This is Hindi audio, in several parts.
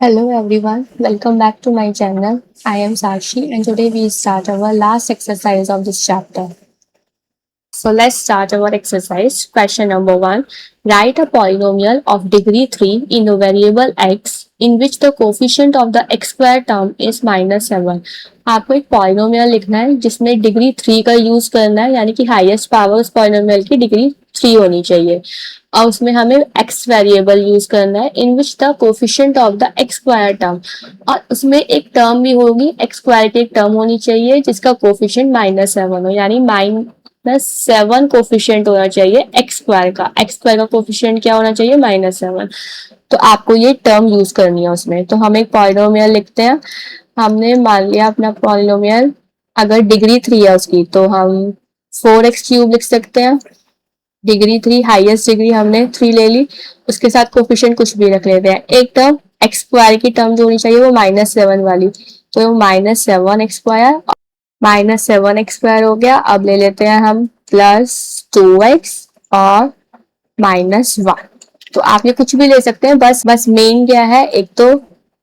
Hello everyone, welcome back to my channel. I am Sakshi and today we start our last exercise of this chapter. So let's start our exercise. Question number 1. Write a polynomial of degree 3 in the variable x in which the coefficient of the x square term is -7. आपको एक पॉलिनोमियल लिखना है जिसमें डिग्री 3 का यूज करना है, यानी कि हाईएस्ट पावर उस पॉलिनोमियल की डिग्री 3 होनी चाहिए और उसमें हमें x वेरिएबल यूज करना है in which the coefficient of the x square term, और उसमें एक टर्म भी होगी, x स्क्वायर की एक टर्म होनी चाहिए जिसका कोफिशिएंट -7 हो, यानी -7 कोफिशिएंट होना चाहिए x स्क्वायर का कोफिशिएंट क्या होना चाहिए -7। तो आपको ये टर्म यूज करनी है उसमें। तो हम एक पॉलिनोमियल लिखते हैं। हमने मान लिया अपना पॉलिनोमियल, अगर डिग्री 3 है उसकी तो हम 4x³ लिख सकते हैं। डिग्री 3 हाईएस्ट डिग्री हमने 3 ले ली, उसके साथ कोफिशिएंट कुछ भी रख लेते हैं। एक टर्म एक्स स्क्वायर की टर्म जो होनी चाहिए वो -7 वाली, तो -7x² -7x² हो गया। अब ले लेते हैं हम +2x और -1। तो आप ये कुछ भी ले सकते हैं, बस मेन क्या है, एक तो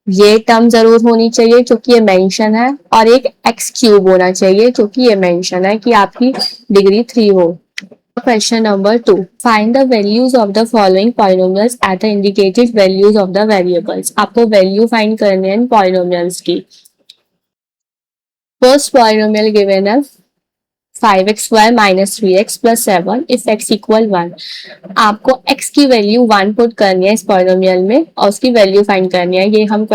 ये टर्म जरूर होनी चाहिए क्योंकि ये मेंशन है, और एक x³ होना चाहिए क्योंकि ये मेंशन है कि आपकी डिग्री 3 हो। Question number 2. Find the values of the following polynomials at the indicated values of the variables. आपको वैल्यू फाइंड करने हैं पॉलिनोमियल्स की। First polynomial given है 5x² - 3x + 7 if x equal 1. आपको x की वैल्यू 1 पुट करनी है इस पॉलिनोमियल में और उसकी वैल्यू फाइंड करनी है। ये हम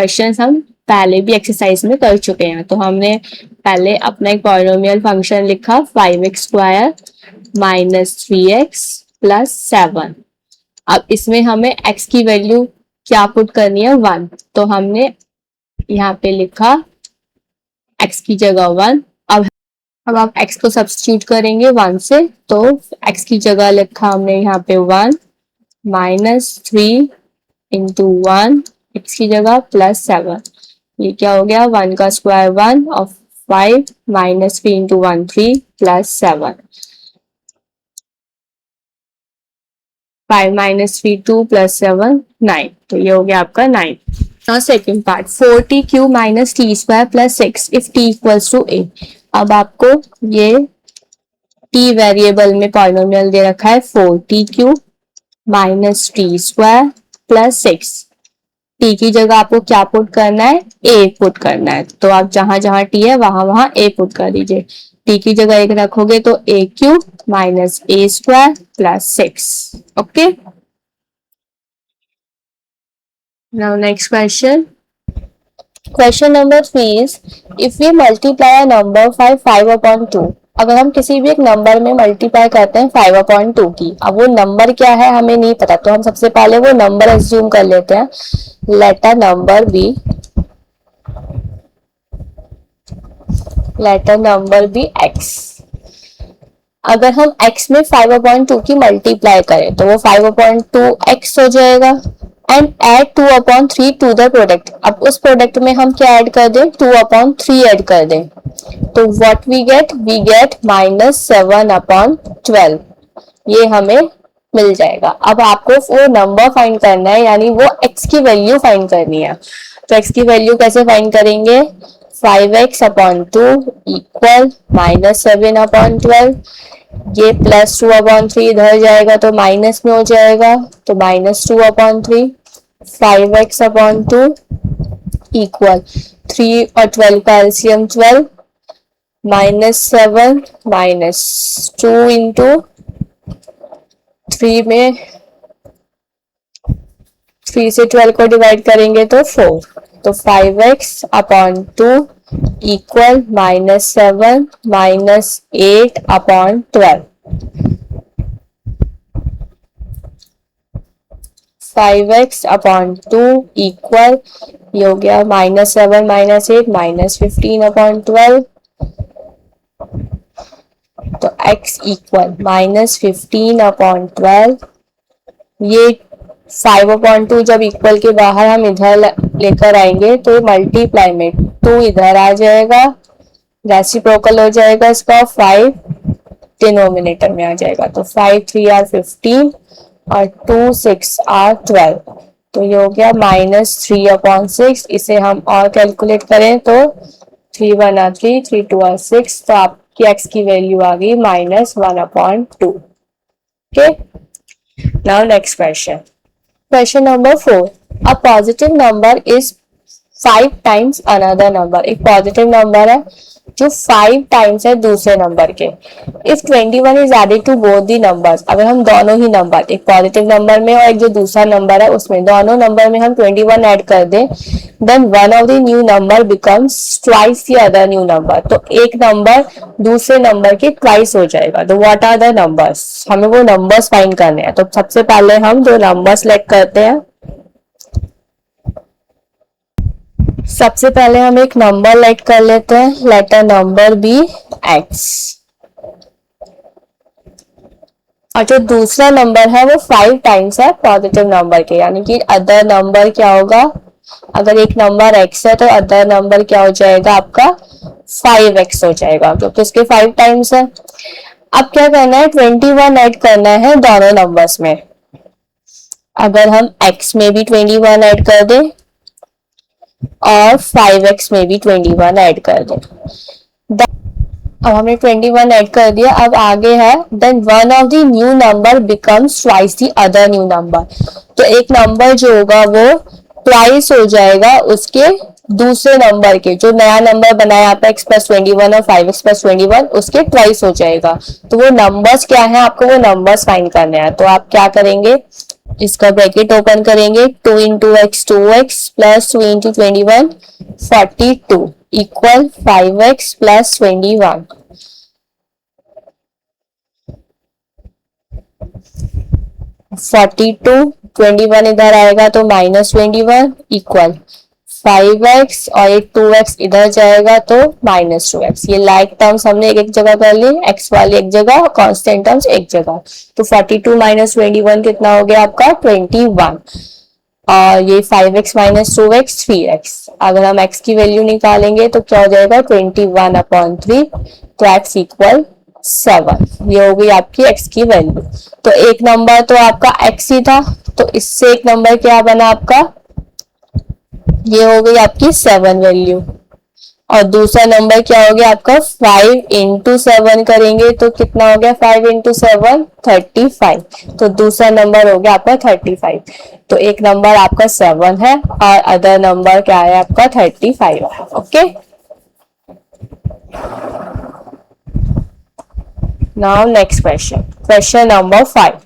पहले भी एक्सरसाइज में कर चुके हैं। तो हमने पहले अपना एक पॉलिनोमियल फंक्शन लिखा 5x² - 3x + 7। अब इसमें हमें x की वैल्यू क्या पुट करनी है, 1। तो हमने यहाँ पे लिखा x की जगह 1। अब आप x को सब्स्टिट्यूट करेंगे 1 से, तो x की जगह लिखा हमने यहाँ पे 1 -3 इंटू 1 x की जगह +7। ये क्या हो गया, 1 का स्क्वायर 1 और 5 -3 इंटू 1 3 +7, 5 -3 2 +7 9। तो ये हो गया आपका 9। Now second part 4t³ - t² + 6 if t equals to a। अब आपको ये t वेरिएबल में पॉलिनोमियल दे रखा है 4t³ - t² + 6। t की जगह आपको क्या पुट करना है, a पुट करना है। तो आप जहां जहां t है वहां वहां a पुट कर दीजिए। t की जगह 1 रखोगे तो a³ - a² + 6। Okay, now next question. Question number 3 is if we multiply a number by 5/2। अगर हम किसी भी एक नंबर में मल्टीप्लाई करते हैं 5/2 की, अब वो नंबर क्या है हमें नहीं पता, तो हम सबसे पहले वो नंबर एज्यूम कर लेते हैं। Let a number be x। अगर हम x में 5/2 की मल्टीप्लाई करें तो वो 5/2x हो जाएगा and add 2/3 to the product. अब उस प्रोडक्ट में हम क्या ऐड कर दें, 2/3 ऐड कर दें, तो व्हाट वी गेट -7/12। ये हमें मिल जाएगा। अब आपको वो नंबर फाइंड करना है, यानी वो x की वैल्यू फाइंड करनी है। तो x की वैल्यू कैसे फाइंड करेंगे, 5x/2 इक्वल -7/12। ये +2/3 इधर जाएगा तो माइनस में हो जाएगा, तो -2/3। 5x/2 इक्वल 3 और 12 का एलसीएम 12, -7 -2 इंटू 3 में 3 से 12 को डिवाइड करेंगे तो 4। तो 5x/2 इक्वल -7 -8/12। 5x/2 इक्वल, ये हो गया -7 -8 -15/12। तो x इक्वल -15/12। ये 5/2 जब इक्वल के बाहर हम इधर लेकर आएंगे तो मल्टीप्लाई में 2 इधर आ जाएगा, रेसिप्रोकल हो जाएगा इसका, 5 डिनोमिनेटर में आ जाएगा। तो 5 3 are 15 और 2 6 are 12। तो ये हो गया -3/6। इसे हम और कैलकुलेट करें तो 3 1 3, 3 2 6, तो आपकी x की वैल्यू आ गई -1/2। Okay, now next question. Question number 4, a positive number is 5 times another number. एक पॉजिटिव नंबर है जो 5 टाइम्स है दूसरे नंबर के। If 21 is added to both the numbers, अगर हम दोनों ही नंबर, एक पॉजिटिव नंबर में और एक जो दूसरा नंबर है उसमें, दोनों नंबर में हम 21 ऐड कर दें, then one of the new number becomes twice the other new number. तो एक नंबर दूसरे नंबर के ट्वाइस हो जाएगा। तो व्हाट आर द नंबर्स, हमें वो नंबर्स फाइंड करने हैं। तो सबसे पहले हम जो नंबर सेलेक्ट करते हैं, सबसे पहले हम एक नंबर लेट कर लेते हैं, let a number be x। और जो दूसरा नंबर है वो 5 टाइम्स है पॉजिटिव नंबर के, यानी कि अदर नंबर क्या होगा, अगर एक नंबर x है तो अदर नंबर क्या हो जाएगा आपका 5x हो जाएगा, क्योंकि उसके 5 टाइम्स है। अब क्या करना है, 21 ऐड करना है दोनों नंबर्स में। अगर हम x में भी 21 ऐड कर दें और 5x में भी 21 ऐड कर दें, अब हमने 21 ऐड कर दिया। अब आगे है, then one of the new number becomes twice the other new number. तो एक नंबर जो होगा वो ट्वाइस हो जाएगा उसके दूसरे नंबर के, जो नया नंबर बनाया आपका x + 21 और 5x + 21, उसके ट्वाइस हो जाएगा। तो वो नंबर्स क्या है, आपको वो नंबर्स फाइंड करने हैं। तो आप क्या करेंगे, इसका ब्रैकेट ओपन करेंगे, 2 × x 2x + 2 × 21 42 इक्वल 5x + 21। 42 21 इधर आएगा तो -21 इक्वल 5x, और एक 2x इधर जाएगा तो -2x। ये लाइक टर्म्स हमने एक एक जगह कर ली, x वाली एक जगह और कांस्टेंट टर्म्स एक जगह। तो 42 - 21 कितना हो गया आपका 21, और ये 5x - 2x 3x। अगर हम x की वैल्यू निकालेंगे तो क्या हो जाएगा 21/3, तो x इक्वल 7। ये हो गई आपकी x की वैल्यू। तो एक नंबर तो आपका x ही था, तो इससे एक नंबर क्या बना आपका, ये हो गई आपकी 7 वैल्यू। और दूसरा नंबर क्या हो गया आपका 5 × 7 करेंगे तो कितना हो गया 5 × 7 35। तो दूसरा नंबर हो गया आपका 35। तो एक नंबर आपका 7 है और अदर नंबर क्या है आपका 35 है। Okay, now next question, question number 5।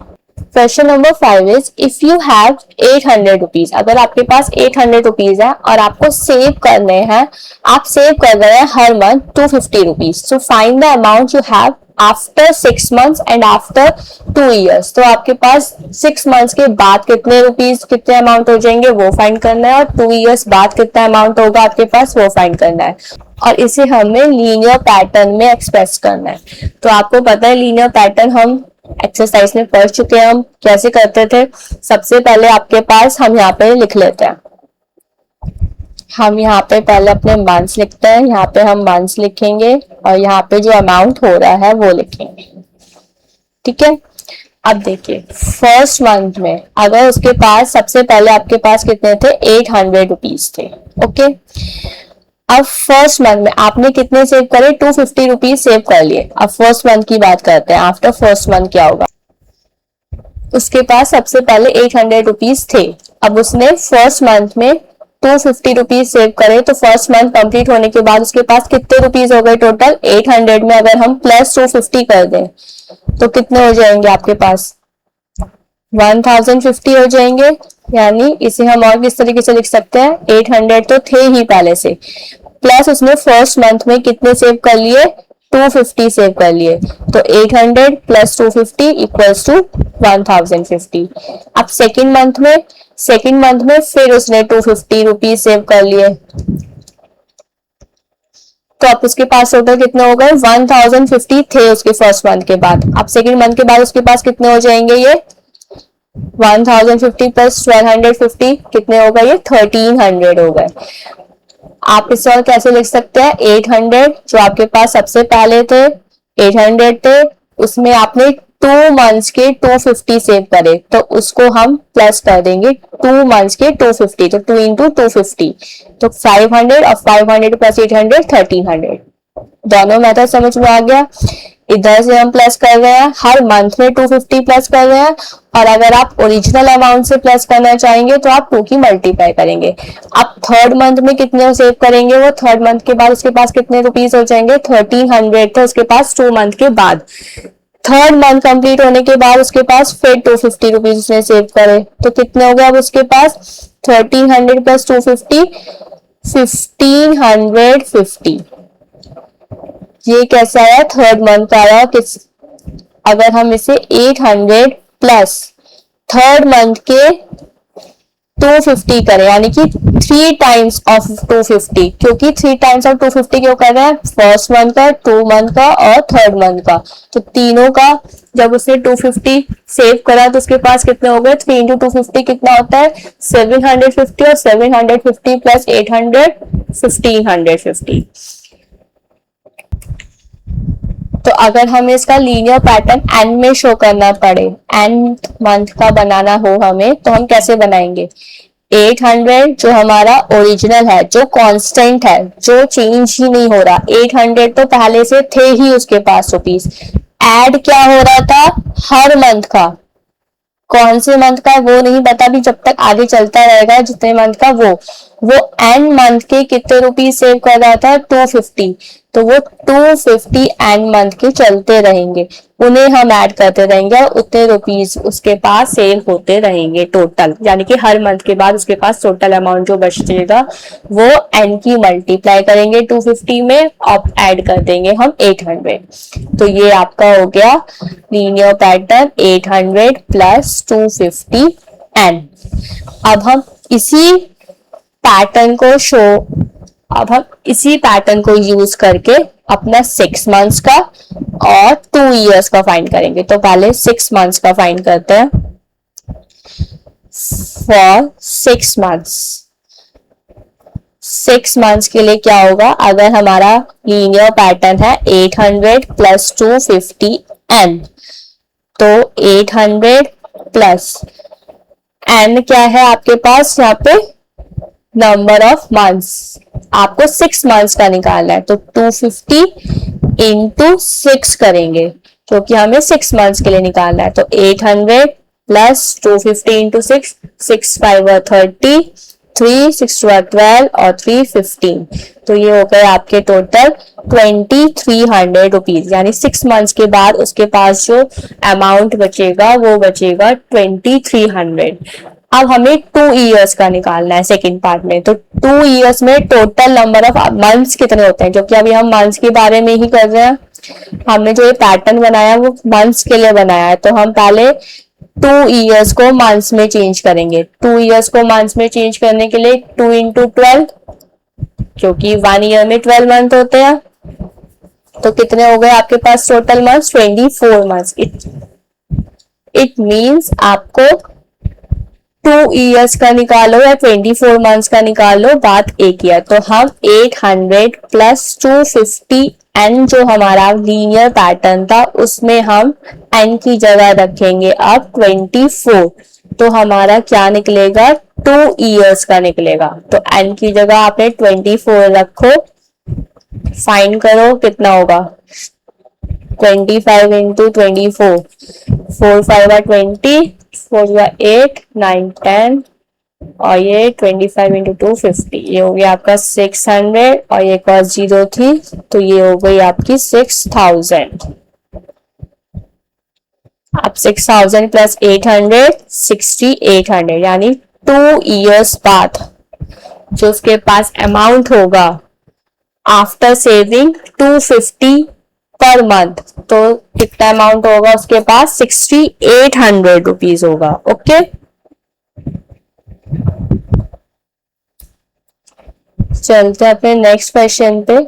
Question number 5 is, if you have 800 rupees, अगर आपके पास 800 रुपीज है और आपको सेव करने हैं, आप सेव कर रहे हैं हर month 250 rupees. So find the amount you have after 6 months and after 2 years. तो आपके पास 6 मंथ्स के बाद कितने रुपीज, कितने अमाउंट हो जाएंगे वो फाइंड करना है, और 2 ईयर्स बाद कितना अमाउंट होगा आपके पास वो फाइंड करना है, और इसे हमें लीनियर पैटर्न में एक्सप्रेस करना है। तो आपको पता है लीनियर पैटर्न हम एक्सरसाइज में पढ़ चुके हैं, हम कैसे करते थे। सबसे पहले आपके पास हम यहाँ पे लिख लेते हैं, हम यहाँ पे पहले अपने मंथ्स लिखते हैं, यहाँ पे हम मंथ्स लिखेंगे और यहाँ पे जो अमाउंट हो रहा है वो लिखेंगे। ठीक है, अब देखिए फर्स्ट मंथ में अगर उसके पास सबसे पहले आपके पास कितने थे 800 रुपीज थे। ओके, अब फर्स्ट मंथ में आपने कितने सेव करे 250 रुपीज सेव कर लिए। अब फर्स्ट मंथ की बात करते हैं, आफ्टर फर्स्ट मंथ क्या होगा, उसके पास सबसे पहले 800 रुपीज थे। अब उसने फर्स्ट मंथ में 250 रुपीज सेव करे, तो फर्स्ट मंथ कंप्लीट होने के बाद उसके पास कितने रुपीज हो गए टोटल 800 में अगर हम प्लस 250 कर दें तो कितने हो जाएंगे आपके पास 1050 हो जाएंगे। यानी इसे हम और किस तरीके से लिख सकते हैं, 800 तो थे ही पहले से, प्लस उसने फर्स्ट मंथ में कितने सेव कर लिए 250 सेव कर लिए, तो 800 + 250 इक्वल्स टू 1050। अब सेकेंड मंथ में फिर उसने 250 रुपीज सेव कर लिए, तो अब उसके पास टोटल कितने हो गए 1050 थे उसके फर्स्ट मंथ के बाद। अब सेकेंड मंथ के बाद उसके पास कितने हो जाएंगे, ये 1050 + 1250 कितने हो गए, ये 1300 हो गए। आप इसे और कैसे लिख सकते हैं, 800 जो आपके पास सबसे पहले थे 800 थे, उसमें आपने 2 मंथ्स के 250 सेव करे तो उसको हम प्लस कर देंगे 2 मंथ्स के 250, तो 2 इंटू 250, तो 500 और 500 प्लस 800 1300। दोनों मेथड समझ में आ गया। इधर से हम प्लस कर रहे हैं, हर मंथ में 250 प्लस कर रहे हैं, और अगर आप ओरिजिनल अमाउंट से प्लस करना चाहेंगे तो आप 2 की मल्टीप्लाई करेंगे। आप थर्ड मंथ में कितने सेव करेंगे, वो थर्ड मंथ के बाद उसके पास कितने रुपीज हो जाएंगे, 1300 थे उसके पास 2 मंथ के बाद। थर्ड मंथ कंप्लीट होने के बाद उसके पास फिर 250 रुपीज उसने सेव करे, तो कितने हो गए अब उसके पास 1300 प्लस 250 1550। ये कैसा आया, थर्ड मंथ का आया। किस अगर हम इसे 800 प्लस थर्ड मंथ के 250 करें, यानी कि 3 टाइम्स ऑफ 250, क्योंकि 3 टाइम्स ऑफ 250 क्यों कर रहे हैं, फर्स्ट मंथ का, 2 मंथ का और थर्ड मंथ का, तो तीनों का जब उसने 250 सेव करा तो उसके पास कितने हो गए, 3 इंटू 250 कितना होता है 750, और 750 प्लस 800 1550। तो अगर हमें इसका लीनियर पैटर्न एन में शो करना पड़े, एन मंथ का बनाना हो हमें, तो हम कैसे बनाएंगे, 800 जो हमारा ओरिजिनल है, जो कांस्टेंट है, जो चेंज ही नहीं हो रहा, 800 तो पहले से थे ही उसके पास रुपीज, ऐड क्या हो रहा था हर मंथ का, कौन से मंथ का वो नहीं पता भी, जब तक आगे चलता रहेगा जितने मंथ का वो एन मंथ के कितने रुपीज सेव कर रहा था 250, तो वो 250 एन मंथ के चलते रहेंगे, उन्हें हम ऐड करते रहेंगे और उतने रुपीज उसके पास सेव होते रहेंगे टोटल, यानी कि हर मंथ के बाद उसके पास टोटल अमाउंट जो बचेगा वो एन की मल्टीप्लाई करेंगे 250 में और ऐड कर देंगे हम 800। तो ये आपका हो गया लीनियर पैटर्न 800 प्लस 250 एन। अब हम इसी पैटर्न को यूज करके अपना 6 मंथ्स का और 2 इयर्स का फाइंड करेंगे। तो पहले 6 मंथ्स का फाइंड करते हैं। फॉर 6 मंथ्स, 6 मंथ्स के लिए क्या होगा, अगर हमारा लीनियर पैटर्न है 800 प्लस 250 एन, तो 800 प्लस एन क्या है आपके पास यहाँ पे, नंबर ऑफ मंथ्स, आपको 6 मंथ्स का निकालना है, तो 250 इंटू 6 करेंगे क्योंकि हमें 6 मंथ्स के लिए निकालना है। तो 800 प्लस 250 इंटू 6, 6 5 30, 3 6 12 और 3 15, तो ये हो गए आपके टोटल 2300 रुपीज, यानी 6 मंथ्स के बाद उसके पास जो अमाउंट बचेगा वो बचेगा 2300। अब हमें 2 इयर्स का निकालना है सेकंड पार्ट में, तो 2 इयर्स में टोटल नंबर ऑफ मंथ्स कितने होते हैं, क्योंकि अभी हम मंथ्स के बारे में ही कर रहे हैं, हमने जो ये पैटर्न बनाया वो मंथ्स के लिए बनाया है, तो हम पहले 2 इयर्स को मंथ्स में चेंज करेंगे। 2 इयर्स को मंथ्स में चेंज करने के लिए 2 इंटू 12, क्योंकि 1 ईयर में 12 मंथ होते हैं, तो कितने हो गए आपके पास total months, 24 months. It means आपको 2 इयर्स का निकालो या 24 मंथ्स का निकालो, बात एक ही है। तो हम 800 प्लस 250 एन जो हमारा लीनियर पैटर्न था उसमें हम एन की जगह रखेंगे अब 24, तो हमारा क्या निकलेगा 2 इयर्स का निकलेगा। तो एन की जगह आपने 24 रखो, फाइंड करो कितना होगा, 25 इंटू 24, 4 5 20, 4 8 9 10, और ये 25 इंटू 250, ये हो गया आपका 600, और ये कॉस्ट 0 थी तो ये हो गई आपकी 6000। अब 6000 प्लस 800 6800, यानी 2 इयर्स बाद जो उसके पास अमाउंट होगा आफ्टर सेविंग 250 पर मंथ, तो कितना अमाउंट होगा उसके पास 6800 रुपीज होगा। ओके, चलते हैं अपने नेक्स्ट क्वेश्चन पे।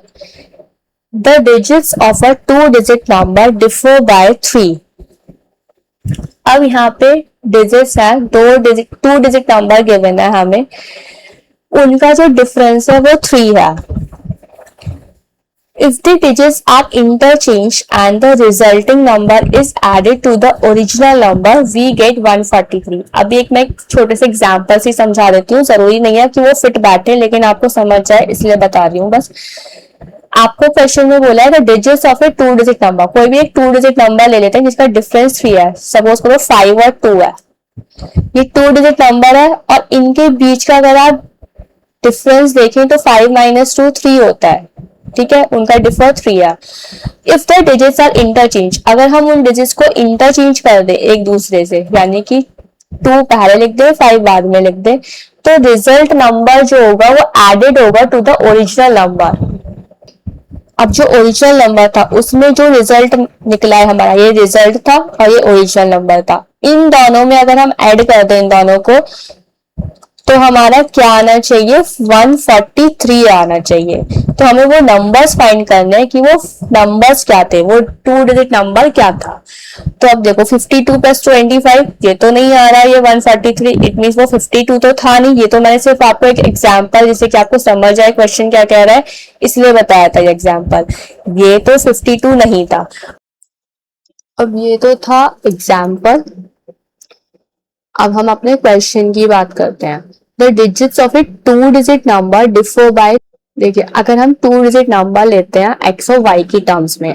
The digits of a 2 digit number differ by 3। अब यहाँ पे डिजिट्स है, 2 डिजिट नंबर गिवन है हमें, उनका जो डिफरेंस है वो 3 है। If the digits are interchanged and the resulting number is added to the original number, we get 143. अभी एक मैं छोटे से एग्जाम्पल से समझा देती हूँ, जरूरी नहीं है कि वो फिट बैठे, लेकिन आपको समझ जाए इसलिए बता रही हूँ बस। आपको क्वेश्चन में बोला है the digits of A 2 digit number, कोई भी एक 2 डिजिट नंबर ले लेते हैं जिसका डिफरेंस 3 है, सपोज करो 5 और 2 है। ये 2 डिजिट नंबर है और इनके बीच का अगर आप डिफरेंस देखें तो 5 माइनस 2 3 होता है, ठीक है, उनका डिफर 3 है। If the digits are interchange, अगर हम उन डिजिट्स को इंटरचेंज कर दे एक दूसरे से, यानी कि 2 पहले लिख दे 5 बाद में लिख दे, तो रिजल्ट नंबर जो होगा वो एडेड होगा टू द ओरिजिनल नंबर। अब जो ओरिजिनल नंबर था उसमें जो रिजल्ट निकला है हमारा, ये रिजल्ट था और ये ओरिजिनल नंबर था, इन दोनों में अगर हम ऐड कर दें इन दोनों को तो हमारा क्या आना चाहिए, 143 आना चाहिए। तो हमें वो नंबर्स फाइंड करने हैं कि वो नंबर्स क्या थे, वो 2 डिजिट नंबर क्या था। तो अब देखो 52 प्लस 25 ये तो नहीं आ रहा है, ये 143, इट मीन वो 52 तो था नहीं। ये तो मैंने सिर्फ आपको एक एग्जाम्पल जिससे कि आपको समझ आए क्वेश्चन क्या कह रहा है इसलिए बताया था ये एग्जाम्पल, ये तो 52 नहीं था। अब ये तो था एग्जाम्पल, अब हम अपने क्वेश्चन की बात करते हैं। The digits of A 2 digit number differ by, देखिए अगर हम 2 डिजिट नंबर लेते हैं एक्स और वाई की टर्म्स में,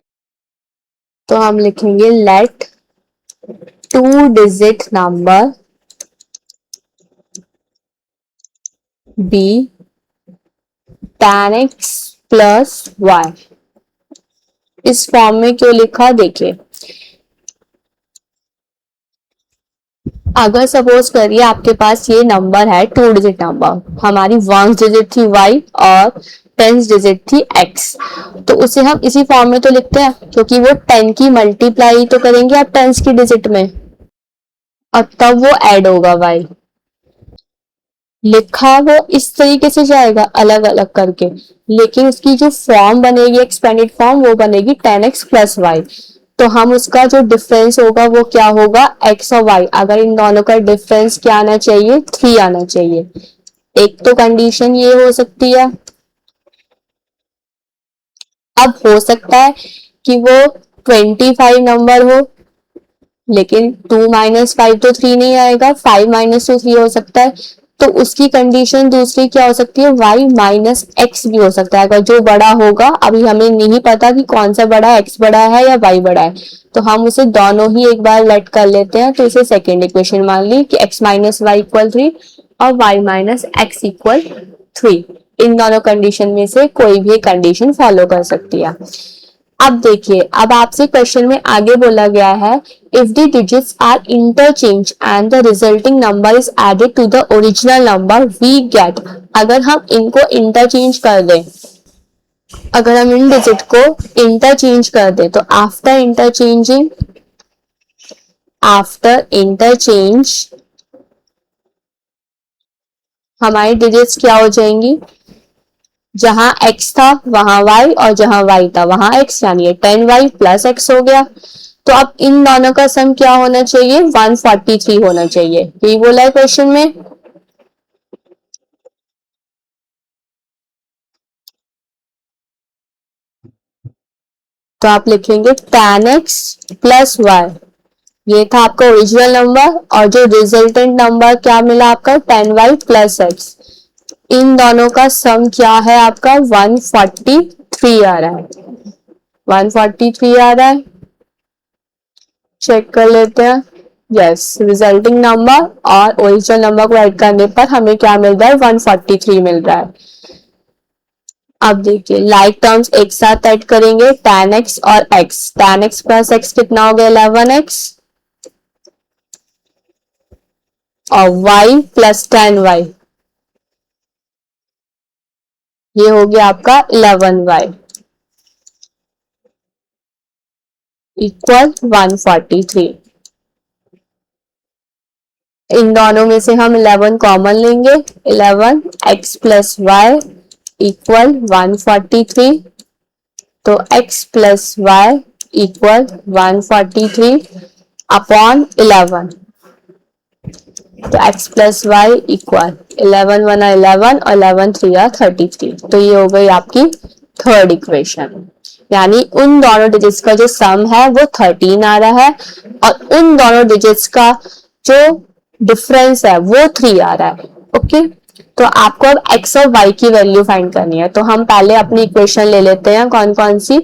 तो हम लिखेंगे let 2 digit number be tan x plus y. इस फॉर्म में क्यों लिखा, देखिए अगर सपोज करिए आपके पास ये नंबर है 2 डिजिट नंबर, हमारी 1 डिजिट थी y और 10 डिजिट थी x, तो उसे हम इसी फॉर्म में तो लिखते हैं क्योंकि वो 10 की मल्टीप्लाई तो करेंगे आप 10 की डिजिट में और तब वो ऐड होगा y। लिखा वो इस तरीके से जाएगा अलग अलग करके, लेकिन उसकी जो फॉर्म बनेगी एक्सपेंडेड फॉर्म वो बनेगी 10x प्लस वाई। तो हम उसका जो डिफरेंस होगा वो क्या होगा, x और y। अगर इन दोनों का डिफरेंस क्या आना चाहिए, 3 आना चाहिए। एक तो कंडीशन ये हो सकती है, अब हो सकता है कि वो 25 नंबर हो लेकिन 2 माइनस 5 तो 3 नहीं आएगा, 5 माइनस 2 3 हो सकता है, तो उसकी कंडीशन दूसरी क्या हो सकती है, y माइनस एक्स भी हो सकता है। अगर जो बड़ा होगा, अभी हमें नहीं पता कि कौन सा बड़ा है, x बड़ा है या y बड़ा है, तो हम उसे दोनों ही एक बार लेट कर लेते हैं। तो इसे सेकेंड इक्वेशन मान ली कि x माइनस वाई इक्वल 3 और y माइनस एक्स इक्वल 3। इन दोनों कंडीशन में से कोई भी कंडीशन फॉलो कर सकती है। अब देखिए, अब आपसे क्वेश्चन में आगे बोला गया है if the digits are interchange and the resulting number is added to the original number we get. अगर हम इनको इंटरचेंज कर दें, अगर हम इन डिजिट को इंटरचेंज कर दें तो आफ्टर इंटरचेंज हमारी डिजिट्स क्या हो जाएंगी, जहां x था वहां y और जहां y था वहां x, यानी 10y प्लस x हो गया। तो अब इन दोनों का सम क्या होना चाहिए, 143 होना चाहिए, यही बोला है क्वेश्चन में। तो आप लिखेंगे tan x प्लस वाई, ये था आपका ओरिजिनल नंबर, और जो रिजल्टेंट नंबर क्या मिला आपका 10y प्लस x, इन दोनों का सम क्या है आपका 143 आ रहा है, 143 आ रहा है। चेक कर लेते हैं, यस रिजल्टिंग नंबर और ओरिजिनल नंबर को ऐड करने पर हमें क्या मिल रहा है, 143 मिल रहा है। अब देखिए लाइक टर्म्स एक साथ ऐड करेंगे, tan x और x, tan x plus x कितना हो गया 11x और y प्लस 10y, ये हो गया आपका 11y इक्वल 143। इन दोनों में से हम 11 कॉमन लेंगे, 11x प्लस वाई इक्वल 143, तो x plus y equal 143 upon 11, तो x प्लस वाई इक्वल 11 1 11 और 11 3 33। तो ये हो गई आपकी थर्ड इक्वेशन। यानी उन दोनों डिजिट्स का जो सम है वो 13 आ रहा है और उन दोनों डिजिट्स का जो डिफरेंस है वो 3 आ रहा है। ओके, तो आपको अब x और y की वैल्यू फाइंड करनी है। तो हम पहले अपनी इक्वेशन ले लेते हैं, कौन कौन सी,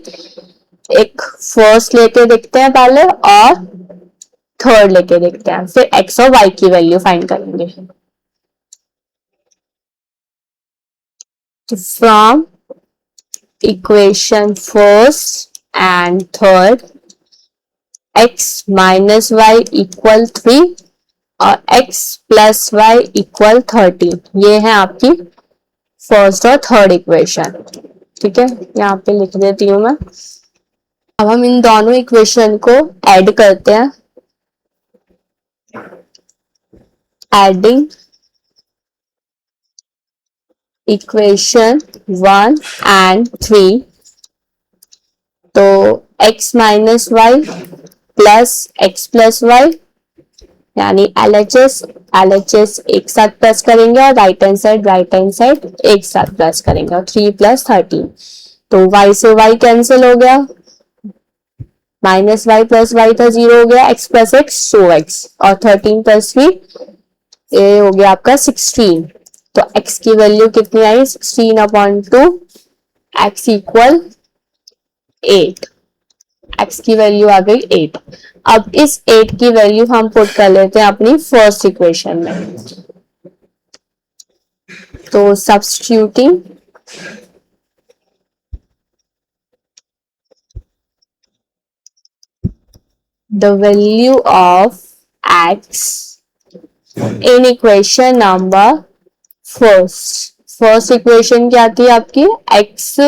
एक फर्स्ट लेके देखते हैं पहले और थर्ड लेके देखते हैं, फिर x और y की वैल्यू फाइंड करेंगे। तो from equation first and third, x minus y equal 3 और x प्लस वाई इक्वल 13, ये है आपकी फर्स्ट और थर्ड इक्वेशन। ठीक है, यहाँ पे लिख देती हूँ मैं। अब हम इन दोनों इक्वेशन को ऐड करते हैं। एडिंग इक्वेशन 1 एंड 3, तो x minus y plus x plus y, यानी LHS एक साथ प्लस करेंगे और राइट हैंड साइड एक साथ प्लस करेंगे और 3 प्लस 13, तो y से y कैंसिल हो गया, माइनस वाई प्लस वाई था 0 हो गया, x प्लस एक्स 2x और 13 प्लस 3 ये हो गया आपका 16। तो x की वैल्यू कितनी आई, 16/2, x इक्वल 8, x की वैल्यू आ गई 8। अब इस 8 की वैल्यू हम पुट कर लेते हैं अपनी फर्स्ट इक्वेशन में। तो substituting the value of x in equation number first equation क्या थी आपकी, x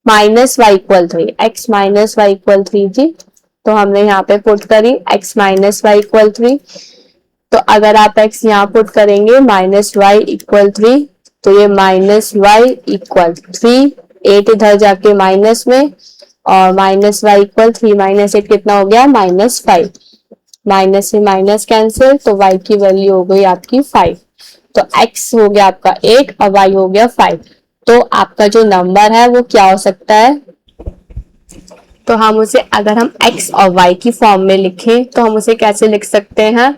minus y equal 3, x minus y equal 3 थी, तो हमने यहाँ पे पुट करी x माइनस वाई इक्वल 3। तो अगर आप x यहाँ पुट करेंगे माइनस वाई इक्वल 3, तो ये माइनस वाई इक्वल 3, 8 इधर जाके माइनस में और माइनस वाई इक्वल 3 माइनस 8 कितना हो गया, -5, माइनस से माइनस कैंसिल, तो y की वैल्यू हो गई आपकी 5। तो x हो गया आपका 8 और y हो गया 5। तो आपका जो नंबर है वो क्या हो सकता है, तो हम उसे, अगर हम x और y की फॉर्म में लिखें तो हम उसे कैसे लिख सकते हैं,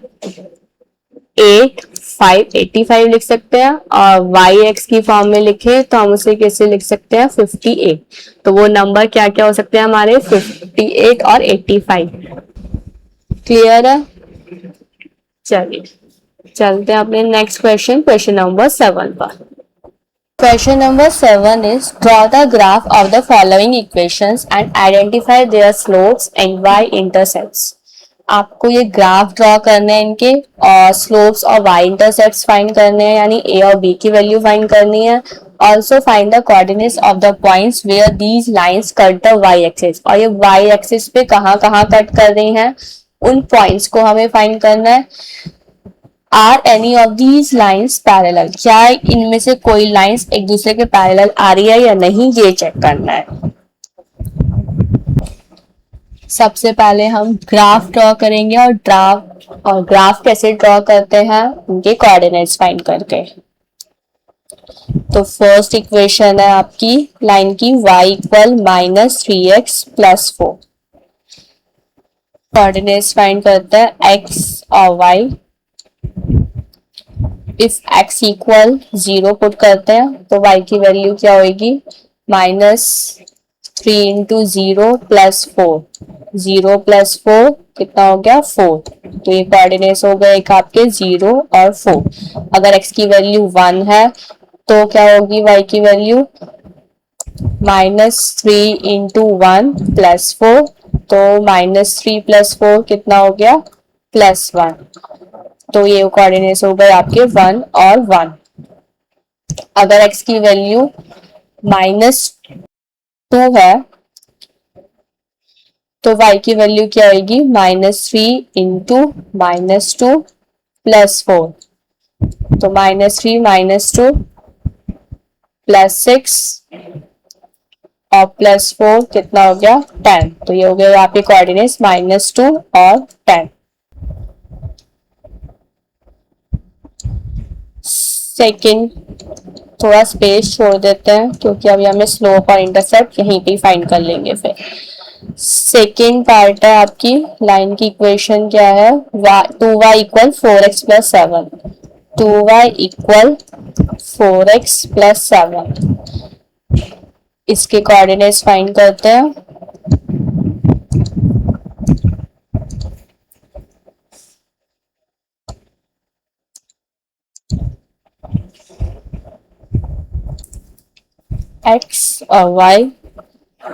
8 5 85 लिख सकते हैं, और y x की फॉर्म में लिखें तो हम उसे कैसे लिख सकते हैं, 58। तो वो नंबर क्या क्या हो सकते हैं हमारे, 58 और 85। क्लियर है, चलिए चलते हैं अपने नेक्स्ट क्वेश्चन नंबर 7 पर। Question number 7 is draw the graph of the following equations and identify their slopes and y-intercepts. आपको ये ग्राफ ड्रॉ करने हैं इनके और स्लोप्स और y इंटरसेप्ट्स फाइंड करने हैं, यानी a और b की वैल्यू फाइंड करनी है। Also find the coordinates of the points where these lines cut the y axis, और ये y एक्सिस पे कहाँ कहाँ कट कर रही हैं उन पॉइंट्स को हमें फाइंड करना है। Are any of these lines parallel, क्या इनमें से कोई लाइंस एक दूसरे के पैरेलल आ रही है या नहीं, ये चेक करना है। सबसे पहले हम ग्राफ ड्रॉ करेंगे और ग्राफ कैसे ड्रॉ करते हैं, उनके कोऑर्डिनेट्स फाइंड करके। तो फर्स्ट इक्वेशन है आपकी लाइन की y equal -3x + 4, coordinates find करते हैं x और y। If x equal 0 put करते हैं तो y की वैल्यू क्या होगी, -3 × 0 + 4, 0 + 4 कितना हो गया 4। तो ये कोऑर्डिनेट्स हो गए एक आपके 0 और 4। अगर x की वैल्यू 1 है तो क्या होगी y की वैल्यू, -3 × 1 + 4, तो -3 + 4 कितना हो गया +1। तो ये कोऑर्डिनेट्स हो गए आपके 1 और 1। अगर x की वैल्यू -2 है तो y की वैल्यू क्या आएगी, -3 × -2 + 4, तो -3 - 2 + 6 और +4 कितना हो गया 10। तो ये हो गया आपके कोऑर्डिनेट्स -2 और 10। सेकेंड थोड़ा स्पेस छोड़ देते हैं क्योंकि अभी हमें स्लोप और इंटरसेप्ट यहीं पे फाइंड कर लेंगे। फिर सेकेंड पार्ट है आपकी लाइन की इक्वेशन क्या है, 2y equal 4x plus 7, 2y equal 4x plus 7। इसके कोऑर्डिनेट्स फाइंड करते हैं। x और y,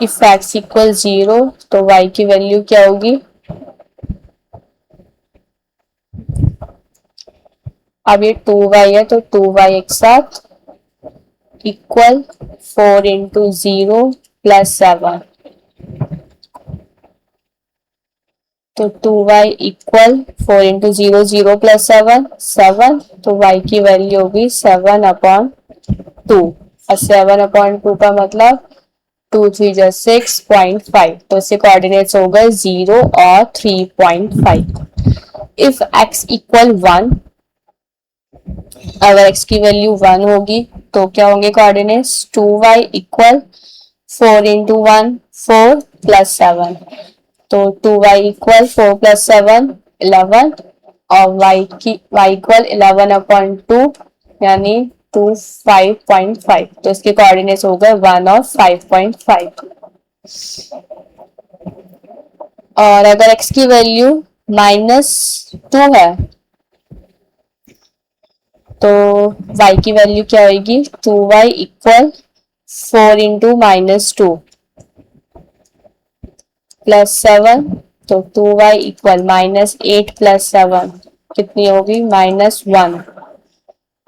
इफ x इक्वल 0 तो y की वैल्यू क्या होगी, अब ये 2y है तो 2y एक साथ इक्वल 4 इंटू 0 प्लस 7, तो 2y इक्वल 4 इंटू 0 0 प्लस 7 7, तो y की वैल्यू होगी 7/2 और 7/2 का मतलब 2 3 जा 6.5, तो इसके कोऑर्डिनेट्स हो गए 0 और 3.5। इफ x इक्वल 1, अगर x की वैल्यू 1 होगी तो क्या होंगे coordinates, 2y equal 4 into 1 4 plus 7, तो 2y इक्वल 4 प्लस 7 11, और y इक्वल 11/2 यानी 2 5.5, तो इसके कोऑर्डिनेट्स हो गए 1 और 5.5। और अगर x की वैल्यू -2 है तो y की वैल्यू क्या होगी, 2y इक्वल 4 इंटू -2 प्लस 7, तो 2y इक्वल -8 प्लस 7 कितनी होगी, -1,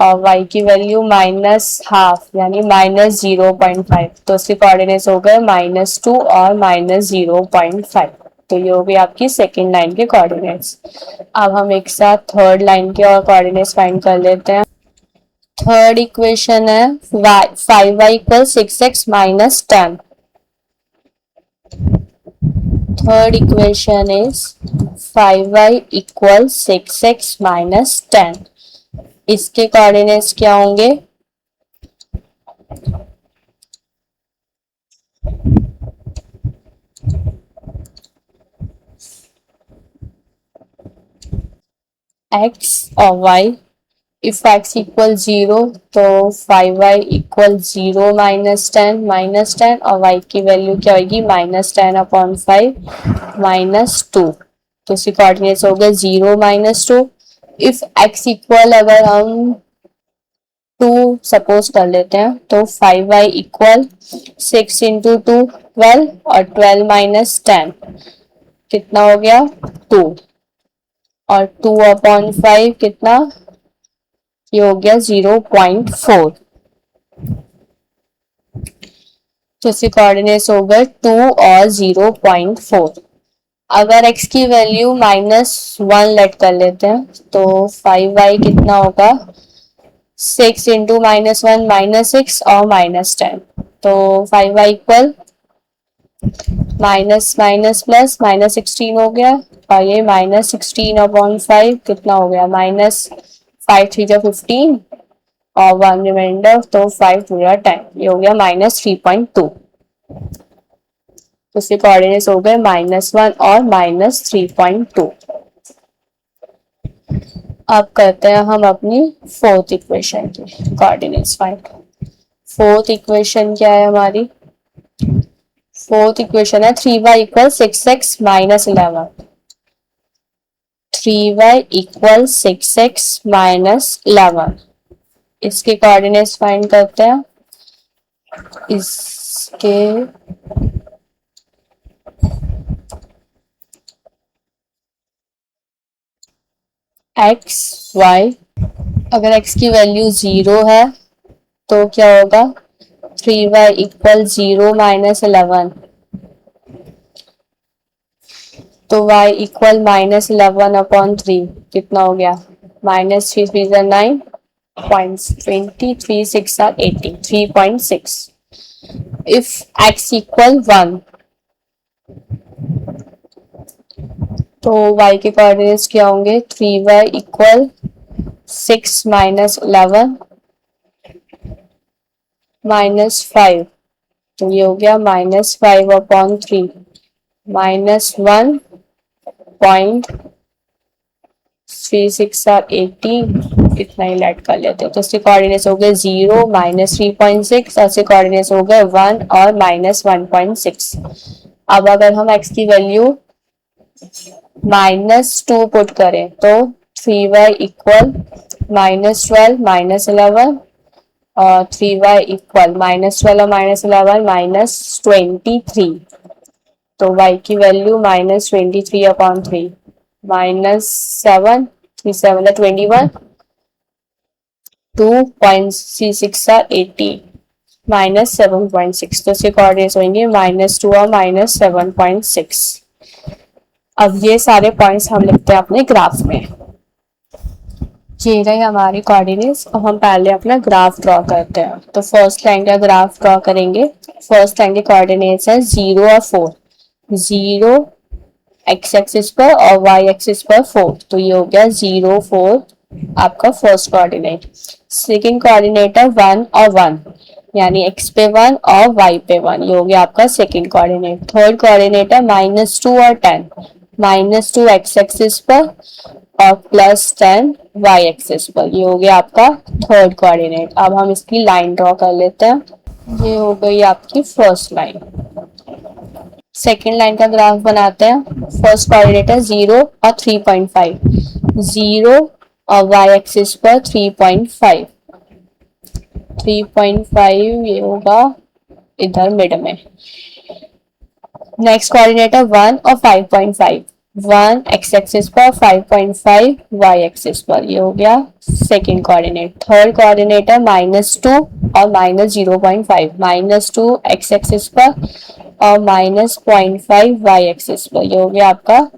और y की वैल्यू -12 यानी -0.5, तो इसके कोऑर्डिनेट्स हो गए -2 और -0.5। तो ये हो गई आपकी सेकेंड लाइन के कोऑर्डिनेट्स। अब हम एक साथ थर्ड लाइन के और कोऑर्डिनेट्स फाइंड कर लेते हैं। थर्ड इक्वेशन है 5y equal 6x minus 10। Third equation is 5y equal 6x minus 10। इसके कोऑर्डिनेट्स क्या होंगे, x और y, इफ x इक्वल 0 तो 5y इक्वल 0 -10 और y की वैल्यू क्या होगी, -10/5 -2, तो इसके कोऑर्डिनेट्स हो गए 0 -2। इफ x इक्वल अगर हम 2 सपोज कर लेते हैं तो 5y इक्वल 6 इंटू 2 12 और 12 -10 कितना हो गया 2, और 2/5 कितना, ये हो गया 0.4, तो इसके कोऑर्डिनेट्स हो गए 2 और 0.4। अगर x की वैल्यू -1 लेट कर लेते हैं तो 5y कितना होगा, 6 इंटू -1 -6 और -10, तो 5y equal minus minus plus -16 हो गया, और ये -16/5 कितना हो गया, -5 3 जा 15 और 1 रिमाइंडर, तो 5 2 जा 10, ये हो गया -3.2, तो इसके कोऑर्डिनेट्स हो गए -1 और -3.2। अब करते हैं हम अपनी फोर्थ इक्वेशन की कोऑर्डिनेट्स फाइंड। फोर्थ इक्वेशन क्या है हमारी, फोर्थ इक्वेशन है 3y equal 6x minus 11। 3y equal 6x minus 11, इसके कोऑर्डिनेट्स फाइंड करते हैं। इसके x y, अगर x की वैल्यू 0 है तो क्या होगा, 3y इक्वल 0 -11, तो y इक्वल -11/3 कितना हो गया, -3 3 9 0.20 3 6 18 3.6। इफ x इक्वल 1 तो y के कोऑर्डिनेट्स क्या होंगे, 3y इक्वल 6 -11 -5, तो ये हो गया -5/3, -1.36 इतना ही लेट कर लेते हैं। तो इसके कोऑर्डिनेट्स हो गए 0, -3.6 और इसके कोऑर्डिनेट्स हो गए 1 और -1.6। अब अगर हम x की वैल्यू -2 पुट करें तो 3y इक्वल -12 -11 और 3y इक्वल -12 और -11 -23। तो y की वैल्यू -23/3 -7, 3 7 21, 2.36 are 80 -7.6। तो इसके कोऑर्डिनेट्स होंगे -2 और -7.6। अब ये सारे पॉइंट्स हम लिखते हैं अपने ग्राफ में। ये रहे हमारे कोऑर्डिनेट्स। अब हम पहले अपना ग्राफ ड्रॉ करते हैं। तो फर्स्ट लाइन का ग्राफ ड्रॉ करेंगे। फर्स्ट लाइन के कोऑर्डिनेट्स है 0 और 4। 0 x एक्सिस पर और y एक्सिस पर 4, तो ये हो गया 0 4 आपका फर्स्ट कोऑर्डिनेट। सेकंड कोऑर्डिनेट है 1 और 1, यानी x पे 1 और y पे 1, ये हो गया आपका सेकंड कोऑर्डिनेट। थर्ड कोऑर्डिनेट है -2 और 10, -2 x एक्सिस पर और +10 y एक्सिस पर, ये हो गया आपका थर्ड कोऑर्डिनेट। अब हम इसकी लाइन ड्रॉ कर लेते हैं। ये हो गई आपकी फर्स्ट लाइन। सेकेंड लाइन का ग्राफ बनाते हैं। फर्स्ट कोऑर्डिनेट है 0 और 3.5, 0 और y एक्सिस पर 3.5, 3.5 ये होगा इधर मिड में। नेक्स्ट कोऑर्डिनेट है 1 और 5.5, 1 x एक्सिस पर 5.5 y एक्सिस पर, ये हो गया सेकेंड कोऑर्डिनेट। थर्ड कोऑर्डिनेट है -2 और -0.5, -2 x एक्सिस पर और -0.5 y एक्सिस पर, ये हो गया आपका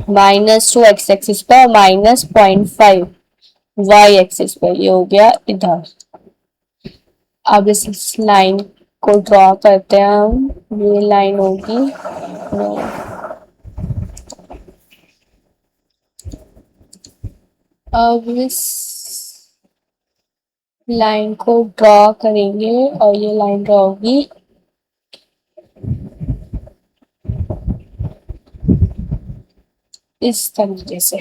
-2 x एक्सिस पर और -0.5 y एक्सिस पर, ये हो गया इधर। अब इस लाइन को ड्रॉ करते हैं हम। ये लाइन होगी, अब इस लाइन को ड्रॉ करेंगे और ये लाइन ड्रॉ होगी इस तरीके से।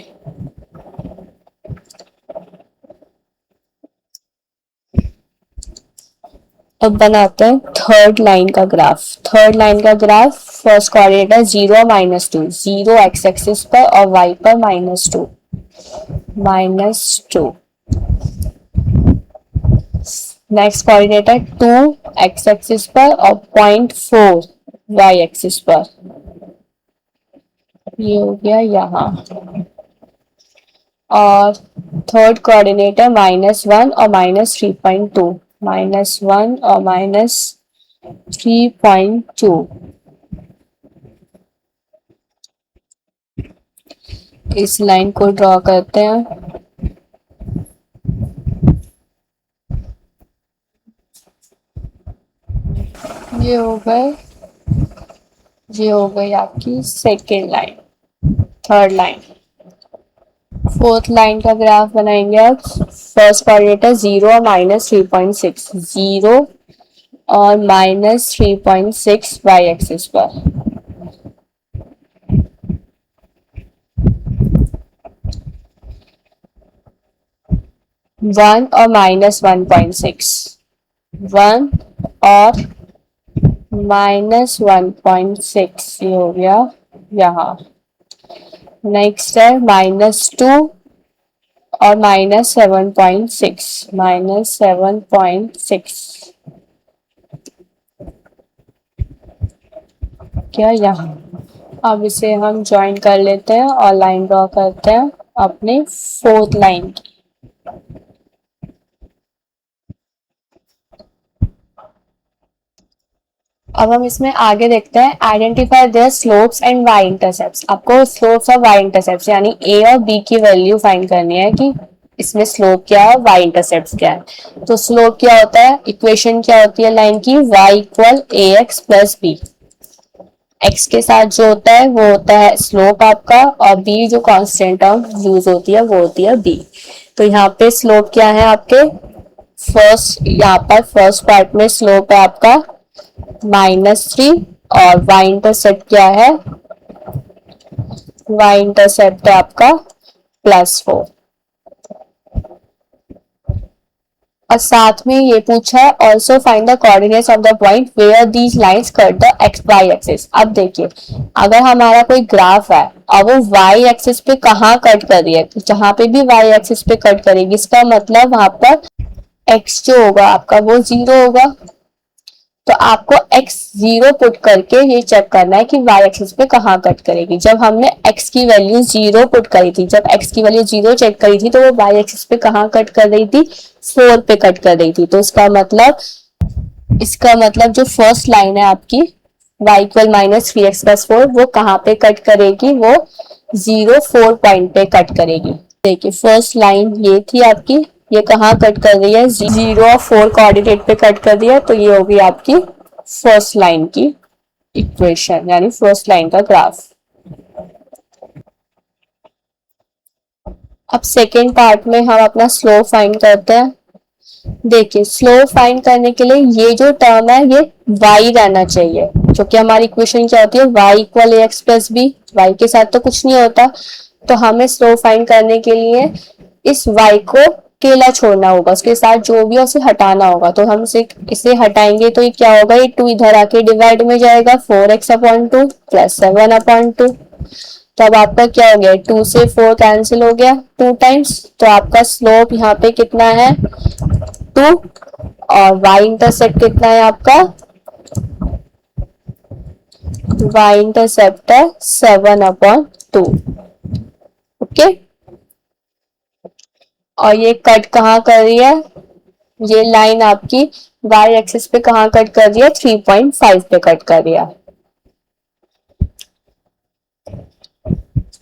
अब बनाते हैं थर्ड लाइन का ग्राफ। थर्ड लाइन का ग्राफ, फर्स्ट कोऑर्डिनेट है 0 और -2, 0 x एक्सिस पर और y पर -2, -2। नेक्स्ट कोऑर्डिनेट है 2 x एक्सिस पर और 0.4 y एक्सिस पर, ये हो गया यहाँ। और थर्ड कोऑर्डिनेट है -1 और -3.2, -1 और -3.2। इस लाइन को ड्रॉ करते हैं। ये हो गई आपकी second line. Third line, fourth line का ग्राफ बनाएंगे अब। फर्स्ट कोऑर्डिनेट है 0 और -3.6, 0 और -3.6 y एक्सिस पर, 1 और -1.6, 1 और -1.6, ये हो गया यहाँ। नेक्स्ट है -2 और -7.6, -7.6 क्या यहाँ। अब इसे हम ज्वाइन कर लेते हैं और लाइन ड्रॉ करते हैं अपने फोर्थ लाइन की। अब हम इसमें आगे देखते हैं, identify their slopes and y intercepts. आपको स्लोप्स और वाई इंटरसेप्ट्स यानी ए और बी की वैल्यू फाइंड करनी है कि इसमें स्लोप क्या है, वाई इंटरसेप्ट्स क्या है। तो स्लोप क्या होता है, इक्वेशन क्या होती है लाइन की, y = ax + b। x के साथ जो होता है वो होता है स्लोप आपका, और b जो कांस्टेंट टर्म यूज होती है वो होती है b। तो यहाँ पे स्लोप क्या है आपके, फर्स्ट यहाँ पर फर्स्ट पार्ट में स्लोप है आपका -3, और y इंटरसेप्ट क्या है, y इंटरसेप्ट है आपका +4। और साथ में ये पूछा है also find the coordinates of the point where these lines cut the x y axis. अब देखिए अगर हमारा कोई ग्राफ है और वो वाई एक्सिस पे कहाँ कट कर रही है, तो जहां पे भी वाई एक्सिस पे कट करेगी इसका मतलब वहां पर एक्स जो होगा आपका वो 0 होगा। तो आपको x 0 पुट करके ये चेक करना है कि y एक्सिस पे कहाँ कट करेगी। जब हमने x की वैल्यू 0 पुट करी थी, जब x की वैल्यू 0 चेक करी थी, तो वो y एक्सिस पे कहाँ कट कर रही थी, 4 पे कट कर रही थी। तो इसका मतलब जो फर्स्ट लाइन है आपकी y इक्वल -3x+4 वो कहाँ पे कट करेगी, वो 0 4 पॉइंट पे कट करेगी। देखिए फर्स्ट लाइन ये थी आपकी, ये कहाँ कट कर रही है, 0 और 4 कोऑर्डिनेट पे कट कर रही है। तो ये होगी आपकी फर्स्ट लाइन की इक्वेशन, यानी फर्स्ट लाइन का ग्राफ। अब सेकेंड पार्ट में हम अपना स्लोप फाइंड करते हैं। देखिए स्लोप फाइंड करने के लिए ये जो टर्म है ये y रहना चाहिए, जो कि हमारी इक्वेशन क्या होती है, y equal ax plus b. Y के साथ तो कुछ नहीं होता, तो हमें स्लोप फाइंड करने के लिए इस y को अकेला छोड़ना होगा, उसके साथ जो भी है उसे हटाना होगा। तो हम इसे हटाएंगे तो ये क्या होगा, ये 2 इधर आके डिवाइड में जाएगा, 4x/2 प्लस 7/2। तो अब आपका क्या हो गया, 2 से 4 कैंसिल हो गया 2 टाइम्स। तो आपका स्लोप यहाँ पे कितना है 2, और y इंटरसेप्ट कितना है आपका, y इंटरसेप्ट है 7/2। ओके, और ये कट कहाँ कर रही है, ये लाइन आपकी y एक्सिस पे कहाँ कट कर रही है, 3.5 पे कट कर रही है।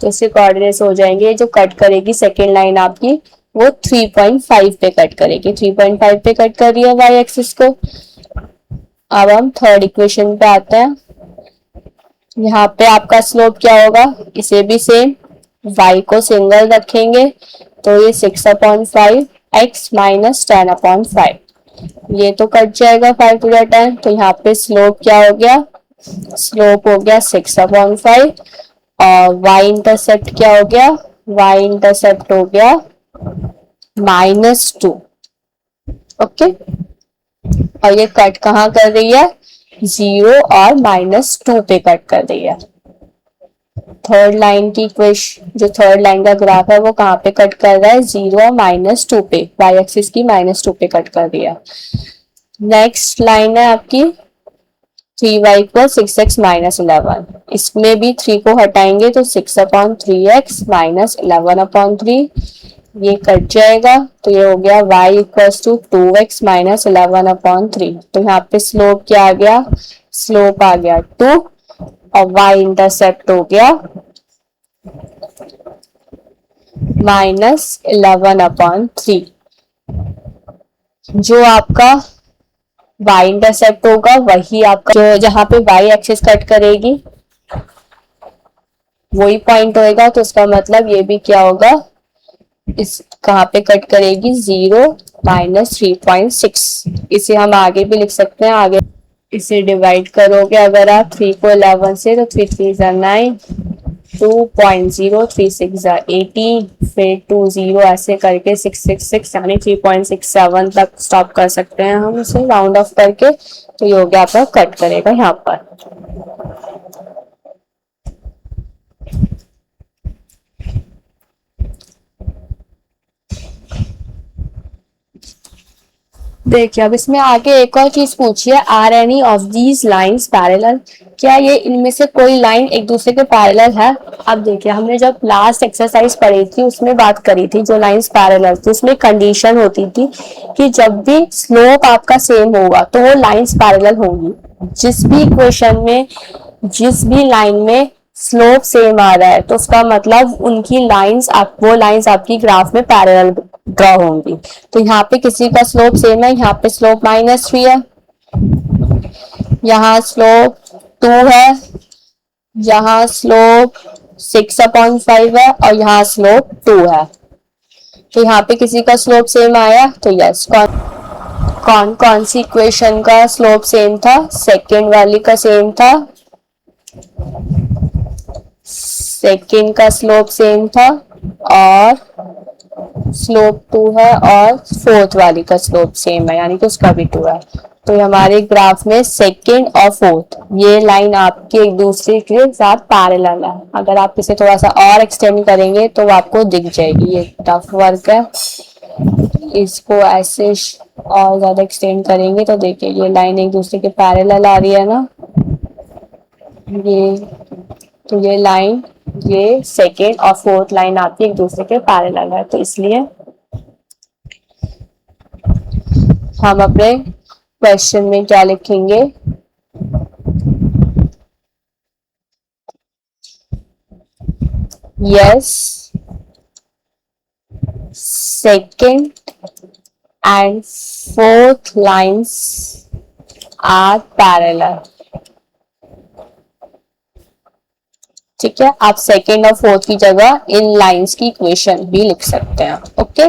तो इसके कोऑर्डिनेट्स हो जाएंगे, जो कट करेगी सेकेंड लाइन आपकी वो 3.5 पे कट करेगी, 3.5 पे कट कर रही है y एक्सिस को। अब हम थर्ड इक्वेशन पे आते हैं। यहाँ पे आपका स्लोप क्या होगा, इसे भी सेम y को सिंगल रखेंगे, तो ये 6/5 x माइनस 10/5, ये तो कट जाएगा 5 to the 10। तो यहाँ पे स्लोप क्या हो गया, स्लोप हो गया 6/5, और y इंटरसेप्ट क्या हो गया, y इंटरसेप्ट हो गया -2। ओके, और ये कट कहाँ कर रही है, 0 और -2 पे कट कर रही है। थर्ड लाइन की इक्वेशन, जो थर्ड लाइन का ग्राफ है वो कहाँ पे कट कर रहा है, 0 और -2 पे, y एक्सिस की -2 पे कट कर रही है। नेक्स्ट लाइन है आपकी 3y इक्वल 6x माइनस 11, इसमें भी 3 को हटाएंगे तो 6/3x माइनस 11/3, ये कट जाएगा। तो ये हो गया y equals to 2x minus 11/3। तो यहाँ पे स्लोप क्या आ गया, स्लोप आ गया 2, और y इंटरसेप्ट हो गया -11/3। जो आपका y इंटरसेप्ट होगा वही आपका, जो जहां पे y एक्सिस कट करेगी वही पॉइंट होएगा। तो उसका मतलब ये भी क्या होगा, इस कहाँ पे कट करेगी, 0 -3.6। इसे हम आगे भी लिख सकते हैं, आगे इसे डिवाइड करोगे अगर आप 3 को 11 से, तो 3 3 9, 2.0, 3 6 18, फिर 2 0 ऐसे करके 666 यानी 3.67 तक स्टॉप कर सकते हैं हम इसे राउंड ऑफ करके। तो ये हो गया आपका कट करेगा यहाँ पर। देखिए अब इसमें आगे एक और चीज पूछी है, are any of these lines parallel, क्या ये इनमें से कोई लाइन एक दूसरे के पैरेलल है। अब देखिए हमने जब लास्ट एक्सरसाइज पढ़ी थी उसमें बात करी थी, जो लाइंस पैरेलल थी उसमें कंडीशन होती थी कि जब भी स्लोप आपका सेम होगा तो वो लाइंस पैरेलल होंगी। जिस भी इक्वेशन में जिस भी लाइन में स्लोप सेम आ रहा है तो उसका मतलब उनकी लाइंस वो लाइंस आपकी ग्राफ में पैरेलल ड्रॉ होंगी। तो यहाँ पे किसी का स्लोप सेम है, यहाँ पे स्लोप -3 है, यहाँ स्लोप 2 है, यहाँ स्लोप 6/5 है और यहाँ स्लोप 2 है, तो यहाँ पे किसी का स्लोप सेम आया तो यस। कौन कौन सी इक्वेशन का स्लोप सेम था? सेकेंड वाली का सेम था, सेकेंड का स्लोप सेम था, और स्लोप 2 है, और फोर्थ वाली का स्लोप सेम है, यानी कि उसका भी 2 है। तो हमारे ग्राफ में सेकेंड और फोर्थ ये लाइन आपके एक दूसरे के साथ पैरेलल है। अगर आप इसे थोड़ा सा और एक्सटेंड करेंगे तो आपको दिख जाएगी। ये टफ वर्क है, इसको ऐसे और ज्यादा एक्सटेंड करेंगे तो देखिए ये लाइन एक दूसरे के पैरेलल आ रही है ना, ये तो ये लाइन, ये सेकेंड और फोर्थ लाइन आपकी एक दूसरे के पैरेलल है, तो इसलिए हम अपने क्वेश्चन में क्या लिखेंगे? Yes, second and fourth lines are parallel. ठीक है, आप सेकेंड और फोर्थ की जगह इन लाइंस की इक्वेशन भी लिख सकते हैं। ओके।